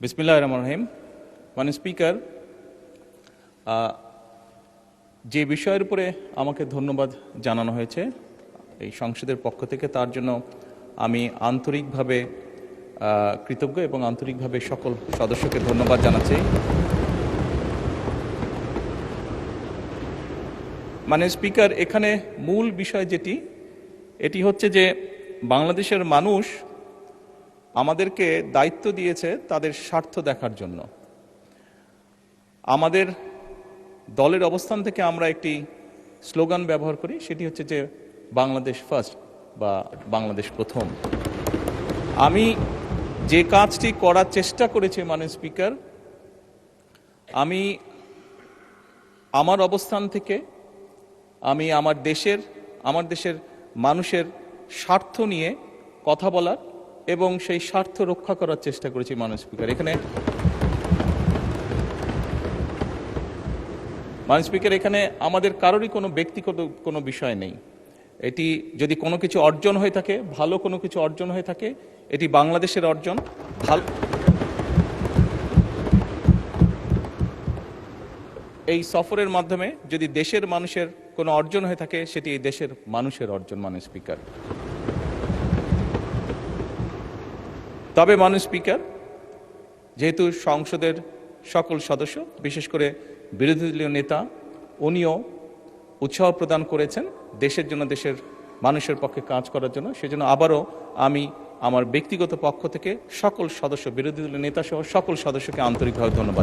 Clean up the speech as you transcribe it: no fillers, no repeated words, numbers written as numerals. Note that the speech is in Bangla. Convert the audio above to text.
বিসমিল্লাহির রহমানির রহিম। মাননীয় স্পিকার, যে বিষয়ের উপরে আমাকে ধন্যবাদ জানানো হয়েছে এই সংসদের পক্ষ থেকে, তার জন্য আমি আন্তরিকভাবে কৃতজ্ঞ এবং আন্তরিকভাবে সকল সদস্যকে ধন্যবাদ জানাচ্ছি। মাননীয় স্পিকার, এখানে মূল বিষয় এটি হচ্ছে যে বাংলাদেশের মানুষ আমাদেরকে দায়িত্ব দিয়েছে তাদের স্বার্থ দেখার জন্য। আমাদের দলের অবস্থান থেকে আমরা একটি স্লোগান ব্যবহার করি, সেটি হচ্ছে যে বাংলাদেশ ফার্স্ট বা বাংলাদেশ প্রথম। আমি যে কাজটি করার চেষ্টা করেছি মাননীয় স্পিকার, আমি আমার অবস্থান থেকে আমি আমার দেশের মানুষের স্বার্থ নিয়ে কথা বলার এবং সেই স্বার্থ রক্ষা করার চেষ্টা করেছি মাননীয় স্পিকার। মাননীয় স্পিকার, এখানে আমাদের কারোরই কোনো ব্যক্তিগত কোনো বিষয় নেই। এটি যদি কোনো কিছু অর্জন হয়ে থাকে, ভালো কোনো কিছু অর্জন হয়ে থাকে, এটি বাংলাদেশের অর্জন। এই সফরের মাধ্যমে যদি দেশের মানুষের কোনো অর্জন হয়ে থাকে, সেটি এই দেশের মানুষের অর্জন মাননীয় স্পিকার। তবে মাননীয় স্পিকার, যেহেতু সংসদের সকল সদস্য, বিশেষ করে বিরোধী দলীয় নেতা, উনিও উৎসাহ প্রদান করেছেন দেশের জন্য, দেশের মানুষের পক্ষে কাজ করার জন্য, সেজন্য আবারও আমি আমার ব্যক্তিগত পক্ষ থেকে সকল সদস্য, বিরোধী দলীয় নেতা সহ সকল সদস্যকে আন্তরিকভাবে ধন্যবাদ।